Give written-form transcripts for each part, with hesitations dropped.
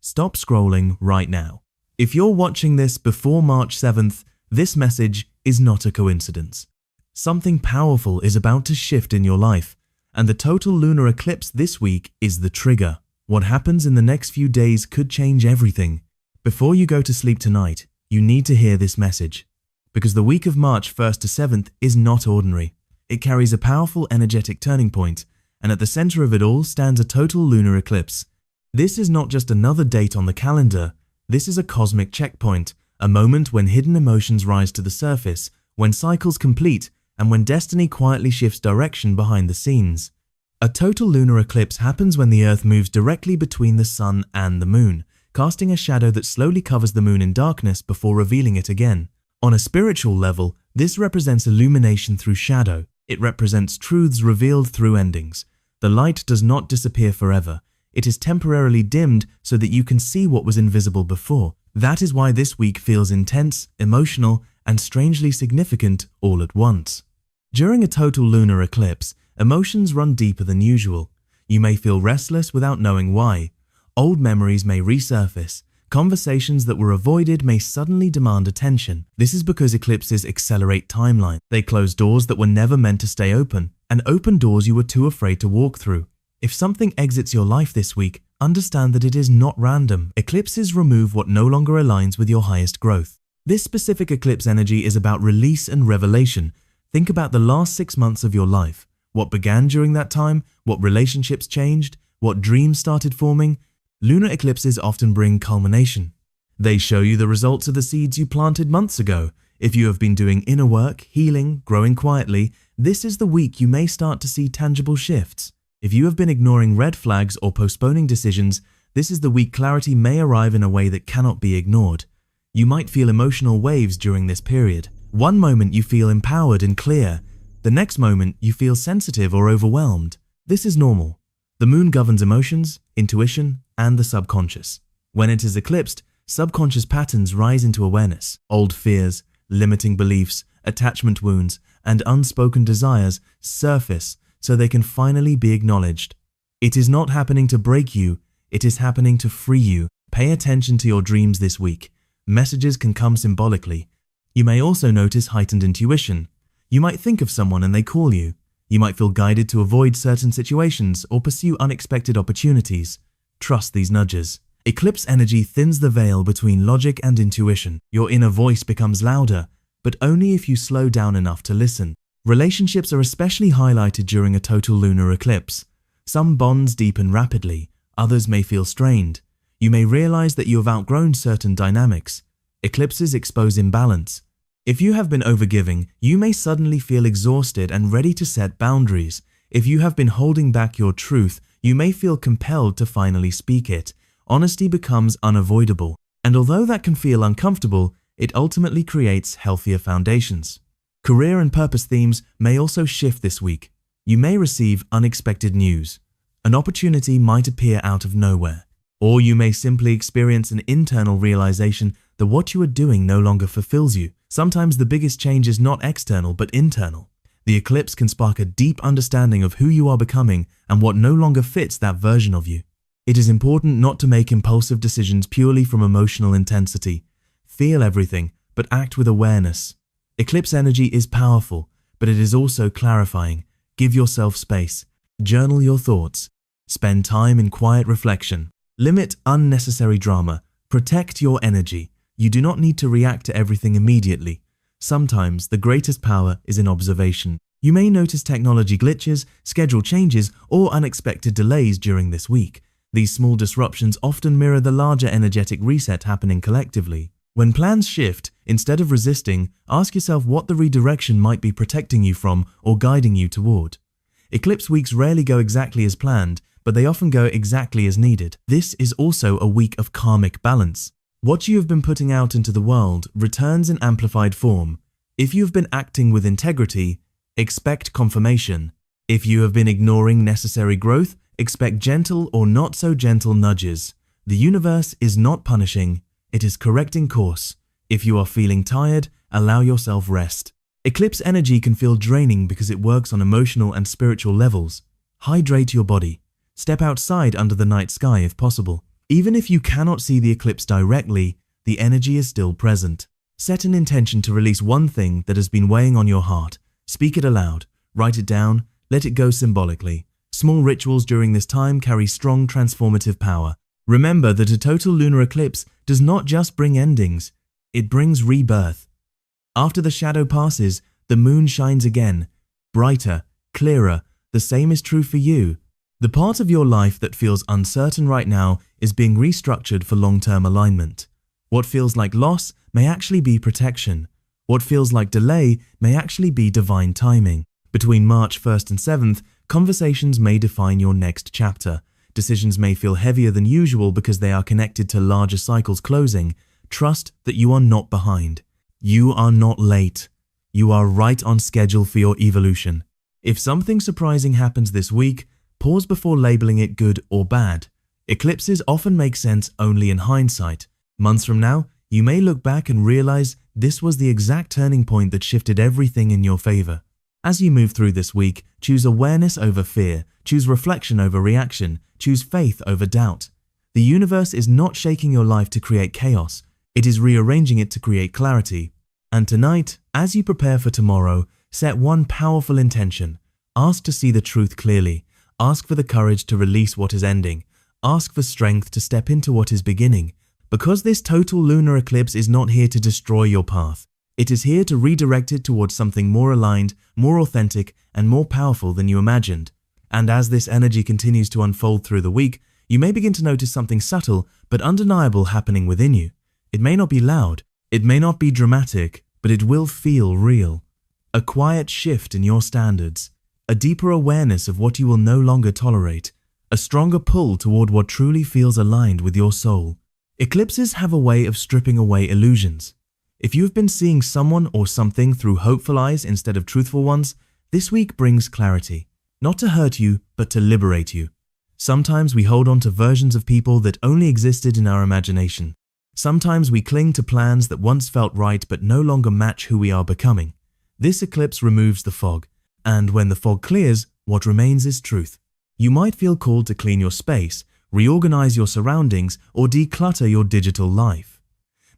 stop scrolling right now. If you're watching this before March 7th, this message is not a coincidence. Something powerful is about to shift in your life, and the total lunar eclipse this week is the trigger. What happens in the next few days could change everything. Before you go to sleep tonight, you need to hear this message, because the week of March 1st to 7th is not ordinary. It carries a powerful energetic turning point, and at the center of it all stands a total lunar eclipse. This is not just another date on the calendar. This is a cosmic checkpoint, a moment when hidden emotions rise to the surface, when cycles complete, and when destiny quietly shifts direction behind the scenes. A total lunar eclipse happens when the Earth moves directly between the Sun and the Moon, casting a shadow that slowly covers the Moon in darkness before revealing it again. On a spiritual level, this represents illumination through shadow. It represents truths revealed through endings. The light does not disappear forever. It is temporarily dimmed so that you can see what was invisible before. That is why this week feels intense, emotional, and strangely significant all at once. During a total lunar eclipse, emotions run deeper than usual. You may feel restless without knowing why. Old memories may resurface. Conversations that were avoided may suddenly demand attention. This is because eclipses accelerate timeline. They close doors that were never meant to stay open, and open doors you were too afraid to walk through. If something exits your life this week, understand that it is not random. Eclipses remove what no longer aligns with your highest growth. This specific eclipse energy is about release and revelation. Think about the last 6 months of your life. What began during that time? What relationships changed? What dreams started forming? Lunar eclipses often bring culmination. They show you the results of the seeds you planted months ago. If you have been doing inner work, healing, growing quietly, this is the week you may start to see tangible shifts. If you have been ignoring red flags or postponing decisions, this is the week clarity may arrive in a way that cannot be ignored. You might feel emotional waves during this period. One moment you feel empowered and clear. The next moment you feel sensitive or overwhelmed. This is normal. The moon governs emotions, intuition, and the subconscious. When it is eclipsed, subconscious patterns rise into awareness. Old fears, limiting beliefs, attachment wounds, and unspoken desires surface so they can finally be acknowledged. It is not happening to break you, it is happening to free you. Pay attention to your dreams this week. Messages can come symbolically. You may also notice heightened intuition. You might think of someone and they call you. You might feel guided to avoid certain situations or pursue unexpected opportunities. Trust these nudges. Eclipse energy thins the veil between logic and intuition. Your inner voice becomes louder, but only if you slow down enough to listen. Relationships are especially highlighted during a total lunar eclipse. Some bonds deepen rapidly, others may feel strained. You may realize that you have outgrown certain dynamics. Eclipses expose imbalance. If you have been overgiving, you may suddenly feel exhausted and ready to set boundaries. If you have been holding back your truth, you may feel compelled to finally speak it. Honesty becomes unavoidable. And although that can feel uncomfortable, it ultimately creates healthier foundations. Career and purpose themes may also shift this week. You may receive unexpected news. An opportunity might appear out of nowhere. Or you may simply experience an internal realization that what you are doing no longer fulfills you. Sometimes the biggest change is not external but internal. The eclipse can spark a deep understanding of who you are becoming and what no longer fits that version of you. It is important not to make impulsive decisions purely from emotional intensity. Feel everything, but act with awareness. Eclipse energy is powerful, but it is also clarifying. Give yourself space. Journal your thoughts. Spend time in quiet reflection. Limit unnecessary drama. Protect your energy. You do not need to react to everything immediately. Sometimes the greatest power is in observation. You may notice technology glitches, schedule changes, or unexpected delays during this week. These small disruptions often mirror the larger energetic reset happening collectively. When plans shift, instead of resisting, ask yourself what the redirection might be protecting you from or guiding you toward. Eclipse weeks rarely go exactly as planned, but they often go exactly as needed. This is also a week of karmic balance. What you have been putting out into the world returns in amplified form. If you have been acting with integrity, expect confirmation. If you have been ignoring necessary growth, expect gentle or not so gentle nudges. The universe is not punishing, it is correcting course. If you are feeling tired, allow yourself rest. Eclipse energy can feel draining because it works on emotional and spiritual levels. Hydrate your body. Step outside under the night sky if possible. Even if you cannot see the eclipse directly, the energy is still present. Set an intention to release one thing that has been weighing on your heart. Speak it aloud, write it down, let it go symbolically. Small rituals during this time carry strong transformative power. Remember that a total lunar eclipse does not just bring endings, it brings rebirth. After the shadow passes, the moon shines again, brighter, clearer. The same is true for you. The part of your life that feels uncertain right now is being restructured for long-term alignment. What feels like loss may actually be protection. What feels like delay may actually be divine timing. Between March 1st and 7th, conversations may define your next chapter. Decisions may feel heavier than usual because they are connected to larger cycles closing. Trust that you are not behind. You are not late. You are right on schedule for your evolution. If something surprising happens this week, pause before labeling it good or bad. Eclipses often make sense only in hindsight. Months from now, you may look back and realize this was the exact turning point that shifted everything in your favor. As you move through this week, choose awareness over fear, choose reflection over reaction, choose faith over doubt. The universe is not shaking your life to create chaos. It is rearranging it to create clarity. And tonight, as you prepare for tomorrow, set one powerful intention. Ask to see the truth clearly. Ask for the courage to release what is ending. Ask for strength to step into what is beginning. Because this total lunar eclipse is not here to destroy your path. It is here to redirect it towards something more aligned, more authentic, and more powerful than you imagined. And as this energy continues to unfold through the week, you may begin to notice something subtle but undeniable happening within you. It may not be loud, it may not be dramatic, but it will feel real. A quiet shift in your standards, a deeper awareness of what you will no longer tolerate, a stronger pull toward what truly feels aligned with your soul. Eclipses have a way of stripping away illusions. If you've been seeing someone or something through hopeful eyes instead of truthful ones, this week brings clarity. Not to hurt you, but to liberate you. Sometimes we hold on to versions of people that only existed in our imagination. Sometimes we cling to plans that once felt right but no longer match who we are becoming. This eclipse removes the fog, and when the fog clears, what remains is truth. You might feel called to clean your space, reorganize your surroundings, or declutter your digital life.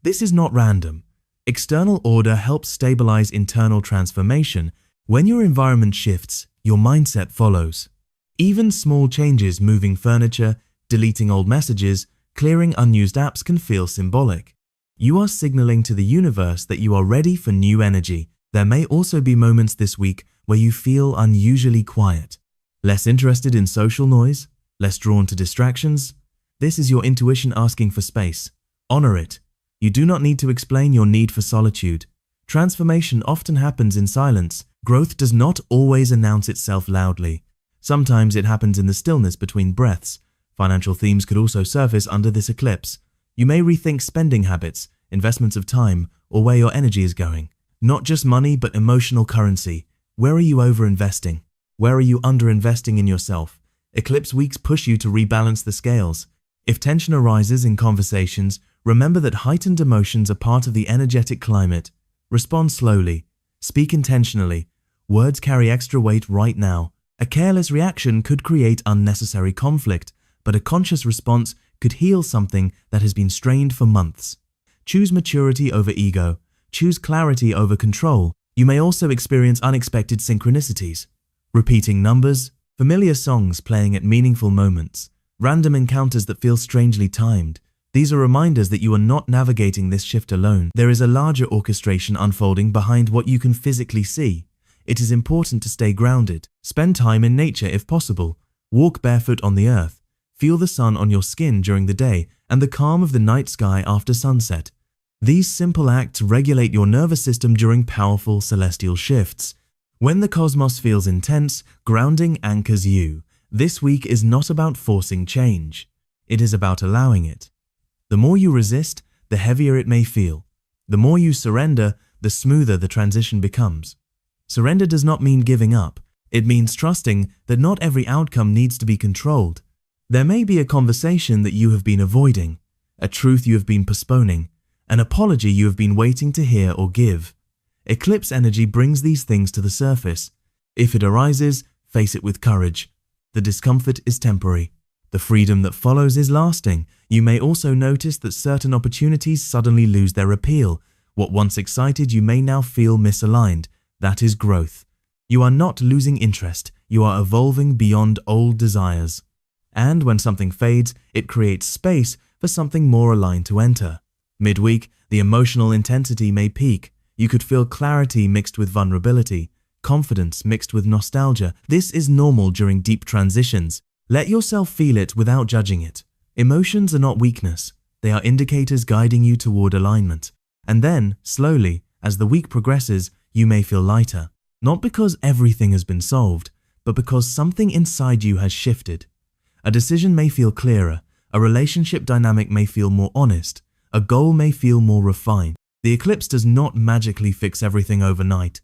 This is not random. External order helps stabilize internal transformation. When your environment shifts, your mindset follows. Even small changes, moving furniture, deleting old messages, clearing unused apps can feel symbolic. You are signaling to the universe that you are ready for new energy. There may also be moments this week where you feel unusually quiet. Less interested in social noise, less drawn to distractions. This is your intuition asking for space. Honor it. You do not need to explain your need for solitude. Transformation often happens in silence. Growth does not always announce itself loudly. Sometimes it happens in the stillness between breaths. Financial themes could also surface under this eclipse. You may rethink spending habits, investments of time, or where your energy is going. Not just money, but emotional currency. Where are you over-investing? Where are you under-investing in yourself? Eclipse weeks push you to rebalance the scales. If tension arises in conversations, remember that heightened emotions are part of the energetic climate. Respond slowly. Speak intentionally. Words carry extra weight right now. A careless reaction could create unnecessary conflict, but a conscious response could heal something that has been strained for months. Choose maturity over ego. Choose clarity over control. You may also experience unexpected synchronicities. Repeating numbers, familiar songs playing at meaningful moments, random encounters that feel strangely timed. These are reminders that you are not navigating this shift alone. There is a larger orchestration unfolding behind what you can physically see. It is important to stay grounded. Spend time in nature if possible. Walk barefoot on the earth. Feel the sun on your skin during the day and the calm of the night sky after sunset. These simple acts regulate your nervous system during powerful celestial shifts. When the cosmos feels intense, grounding anchors you. This week is not about forcing change. It is about allowing it. The more you resist, the heavier it may feel. The more you surrender, the smoother the transition becomes. Surrender does not mean giving up. It means trusting that not every outcome needs to be controlled. There may be a conversation that you have been avoiding, a truth you have been postponing, an apology you have been waiting to hear or give. Eclipse energy brings these things to the surface. If it arises, face it with courage. The discomfort is temporary. The freedom that follows is lasting. You may also notice that certain opportunities suddenly lose their appeal. What once excited you may now feel misaligned. That is growth. You are not losing interest. You are evolving beyond old desires. And when something fades, it creates space for something more aligned to enter. Midweek, the emotional intensity may peak. You could feel clarity mixed with vulnerability, confidence mixed with nostalgia. This is normal during deep transitions. Let yourself feel it without judging it. Emotions are not weakness. They are indicators guiding you toward alignment. And then, slowly, as the week progresses, you may feel lighter. Not because everything has been solved, but because something inside you has shifted. A decision may feel clearer. A relationship dynamic may feel more honest. A goal may feel more refined. The eclipse does not magically fix everything overnight.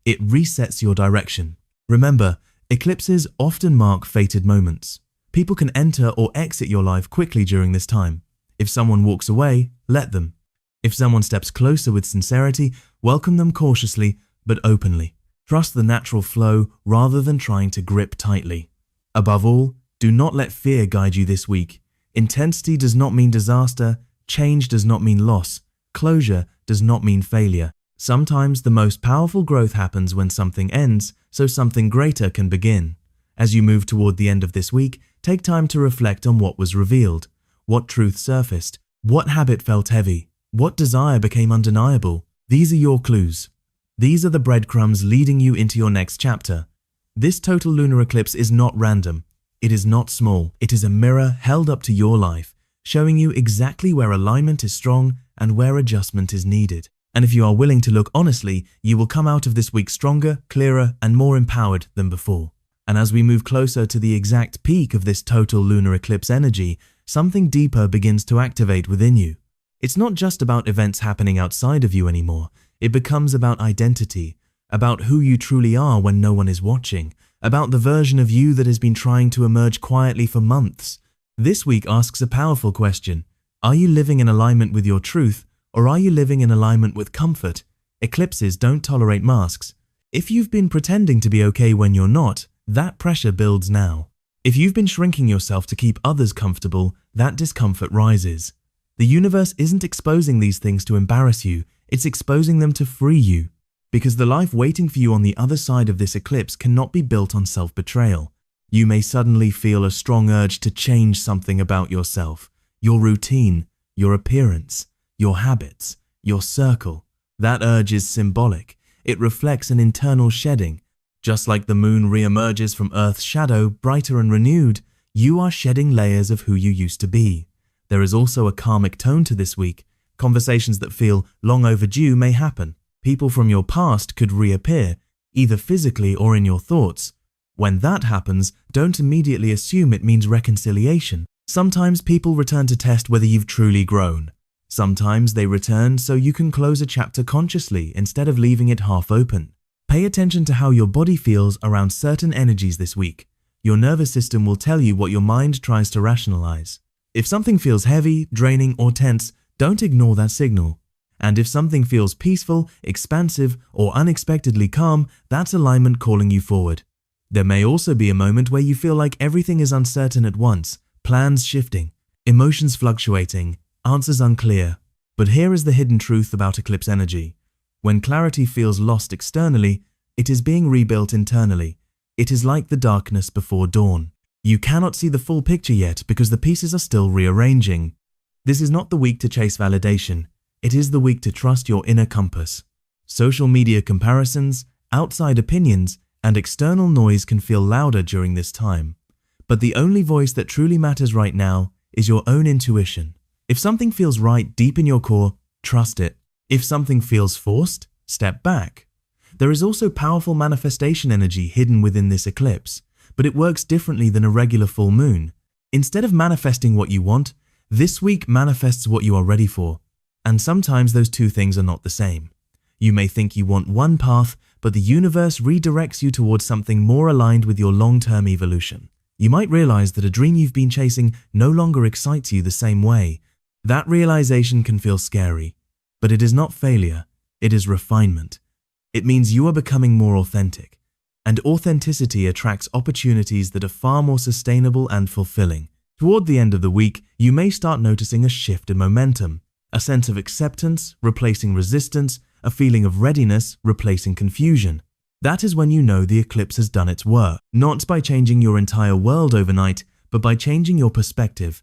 It resets your direction. Remember, eclipses often mark fated moments. People can enter or exit your life quickly during this time. If someone walks away, let them. If someone steps closer with sincerity, welcome them cautiously but openly. Trust the natural flow rather than trying to grip tightly. Above all, do not let fear guide you this week. Intensity does not mean disaster. Change does not mean loss. Closure does not mean failure. Sometimes the most powerful growth happens when something ends, so something greater can begin. As you move toward the end of this week, take time to reflect on what was revealed, what truth surfaced, what habit felt heavy, what desire became undeniable. These are your clues. These are the breadcrumbs leading you into your next chapter. This total lunar eclipse is not random. It is not small. It is a mirror held up to your life, showing you exactly where alignment is strong and where adjustment is needed. And if you are willing to look honestly, you will come out of this week stronger, clearer, and more empowered than before. And as we move closer to the exact peak of this total lunar eclipse energy, something deeper begins to activate within you. It's not just about events happening outside of you anymore. It becomes about identity, about who you truly are when no one is watching, about the version of you that has been trying to emerge quietly for months. This week asks a powerful question. Are you living in alignment with your truth, or are you living in alignment with comfort? Eclipses don't tolerate masks. If you've been pretending to be okay when you're not, that pressure builds now. If you've been shrinking yourself to keep others comfortable, that discomfort rises. The universe isn't exposing these things to embarrass you, it's exposing them to free you. Because the life waiting for you on the other side of this eclipse cannot be built on self-betrayal. You may suddenly feel a strong urge to change something about yourself, your routine, your appearance, your habits, your circle. That urge is symbolic. It reflects an internal shedding. Just like the moon re-emerges from Earth's shadow, brighter and renewed, you are shedding layers of who you used to be. There is also a karmic tone to this week. Conversations that feel long overdue may happen. People from your past could reappear, either physically or in your thoughts. When that happens, don't immediately assume it means reconciliation. Sometimes people return to test whether you've truly grown. Sometimes they return so you can close a chapter consciously instead of leaving it half open. Pay attention to how your body feels around certain energies this week. Your nervous system will tell you what your mind tries to rationalize. If something feels heavy, draining, or tense, don't ignore that signal. And if something feels peaceful, expansive, or unexpectedly calm, that's alignment calling you forward. There may also be a moment where you feel like everything is uncertain at once, plans shifting, emotions fluctuating, answers unclear. But here is the hidden truth about eclipse energy. When clarity feels lost externally, it is being rebuilt internally. It is like the darkness before dawn. You cannot see the full picture yet because the pieces are still rearranging. This is not the week to chase validation. It is the week to trust your inner compass. Social media comparisons, outside opinions, and external noise can feel louder during this time. But the only voice that truly matters right now is your own intuition. If something feels right deep in your core, trust it. If something feels forced, step back. There is also powerful manifestation energy hidden within this eclipse, but it works differently than a regular full moon. Instead of manifesting what you want, this week manifests what you are ready for. And sometimes those two things are not the same. You may think you want one path, but the universe redirects you towards something more aligned with your long-term evolution. You might realize that a dream you've been chasing no longer excites you the same way. That realization can feel scary, but it is not failure, it is refinement. It means you are becoming more authentic, and authenticity attracts opportunities that are far more sustainable and fulfilling. Toward the end of the week, you may start noticing a shift in momentum, a sense of acceptance replacing resistance, a feeling of readiness replacing confusion. That is when you know the eclipse has done its work, not by changing your entire world overnight, but by changing your perspective.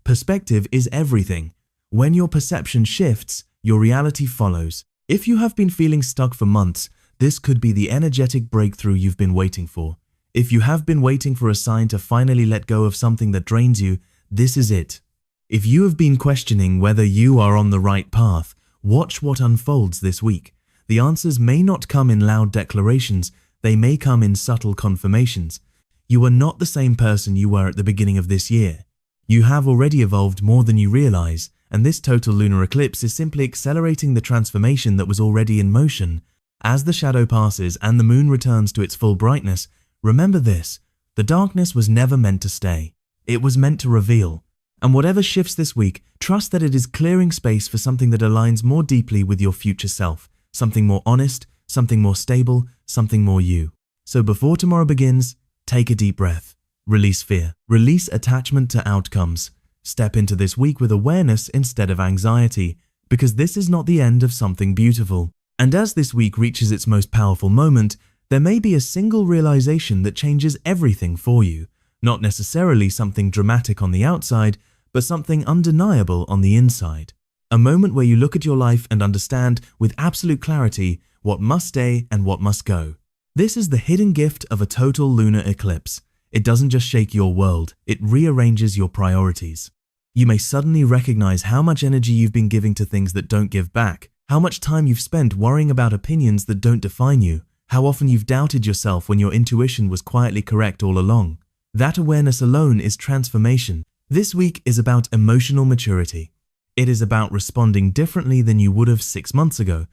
Perspective is everything. When your perception shifts, your reality follows. If you have been feeling stuck for months, this could be the energetic breakthrough you've been waiting for. If you have been waiting for a sign to finally let go of something that drains you, this is it. If you have been questioning whether you are on the right path, watch what unfolds this week. The answers may not come in loud declarations, they may come in subtle confirmations. You are not the same person you were at the beginning of this year. You have already evolved more than you realize, and this total lunar eclipse is simply accelerating the transformation that was already in motion. As the shadow passes and the moon returns to its full brightness, remember this: the darkness was never meant to stay. It was meant to reveal. And whatever shifts this week, trust that it is clearing space for something that aligns more deeply with your future self, something more honest, something more stable, something more you. So before tomorrow begins, take a deep breath. Release fear. Release attachment to outcomes. Step into this week with awareness instead of anxiety, because this is not the end of something beautiful. And as this week reaches its most powerful moment, there may be a single realization that changes everything for you. Not necessarily something dramatic on the outside, but something undeniable on the inside. A moment where you look at your life and understand with absolute clarity what must stay and what must go. This is the hidden gift of a total lunar eclipse. It doesn't just shake your world, it rearranges your priorities. You may suddenly recognize how much energy you've been giving to things that don't give back, how much time you've spent worrying about opinions that don't define you, how often you've doubted yourself when your intuition was quietly correct all along. That awareness alone is transformation. This week is about emotional maturity. It is about responding differently than you would have 6 months ago.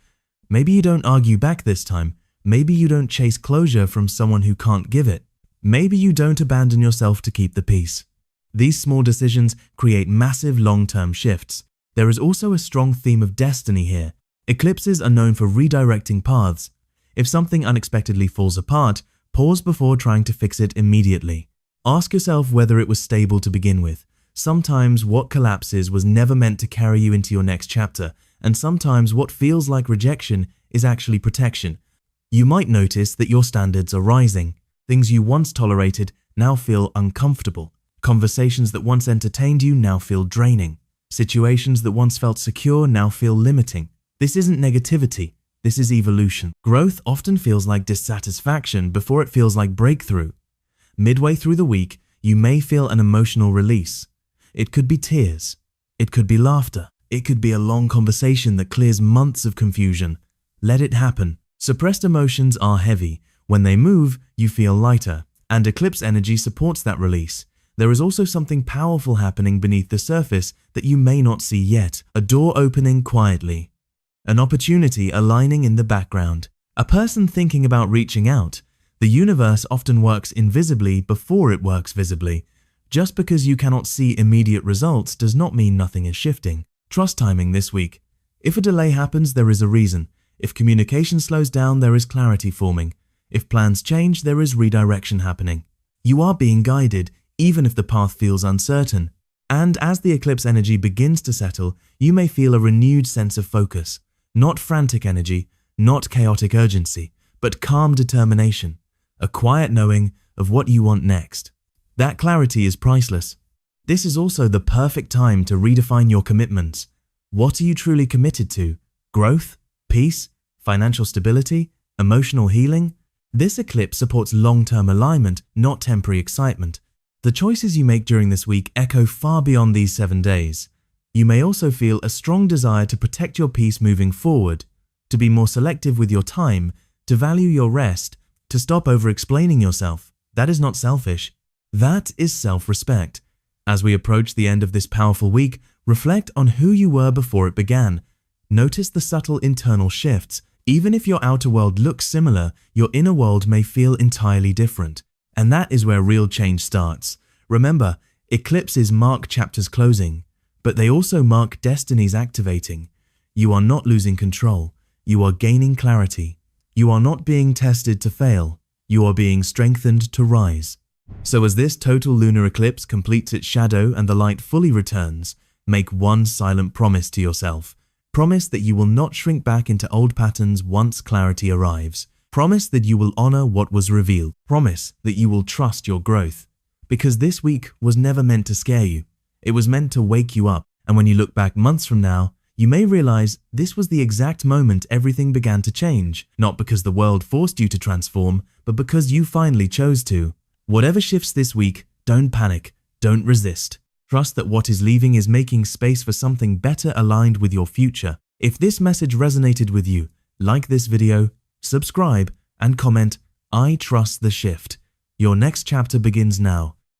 Maybe you don't argue back this time. Maybe you don't chase closure from someone who can't give it. Maybe you don't abandon yourself to keep the peace. These small decisions create massive long-term shifts. There is also a strong theme of destiny here. Eclipses are known for redirecting paths. If something unexpectedly falls apart, pause before trying to fix it immediately. Ask yourself whether it was stable to begin with. Sometimes what collapses was never meant to carry you into your next chapter, and sometimes what feels like rejection is actually protection. You might notice that your standards are rising. Things you once tolerated now feel uncomfortable. Conversations that once entertained you now feel draining. Situations that once felt secure now feel limiting. This isn't negativity. This is evolution. Growth often feels like dissatisfaction before it feels like breakthrough. Midway through the week, you may feel an emotional release. It could be tears. It could be laughter. It could be a long conversation that clears months of confusion. Let it happen. Suppressed emotions are heavy. When they move, you feel lighter, and eclipse energy supports that release. There is also something powerful happening beneath the surface that you may not see yet. A door opening quietly. An opportunity aligning in the background. A person thinking about reaching out. The universe often works invisibly before it works visibly. Just because you cannot see immediate results does not mean nothing is shifting. Trust timing this week. If a delay happens, there is a reason. If communication slows down, there is clarity forming. If plans change, there is redirection happening. You are being guided, even if the path feels uncertain. And as the eclipse energy begins to settle, you may feel a renewed sense of focus. Not frantic energy, not chaotic urgency, but calm determination. A quiet knowing of what you want next. That clarity is priceless. This is also the perfect time to redefine your commitments. What are you truly committed to? Growth? Peace? Financial stability? Emotional healing? This eclipse supports long-term alignment, not temporary excitement. The choices you make during this week echo far beyond these 7 days. You may also feel a strong desire to protect your peace moving forward, to be more selective with your time, to value your rest, to stop over-explaining yourself. That is not selfish. That is self-respect. As we approach the end of this powerful week, reflect on who you were before it began. Notice the subtle internal shifts. Even if your outer world looks similar, your inner world may feel entirely different. And that is where real change starts. Remember, eclipses mark chapters closing, but they also mark destinies activating. You are not losing control. You are gaining clarity. You are not being tested to fail. You are being strengthened to rise. So as this total lunar eclipse completes its shadow and the light fully returns, make one silent promise to yourself. Promise that you will not shrink back into old patterns once clarity arrives. Promise that you will honor what was revealed. Promise that you will trust your growth. Because this week was never meant to scare you. It was meant to wake you up. And when you look back months from now, you may realize this was the exact moment everything began to change. Not because the world forced you to transform, but because you finally chose to. Whatever shifts this week, don't panic, don't resist. Trust that what is leaving is making space for something better aligned with your future. If this message resonated with you, like this video, subscribe, and comment, "I trust the shift." Your next chapter begins now.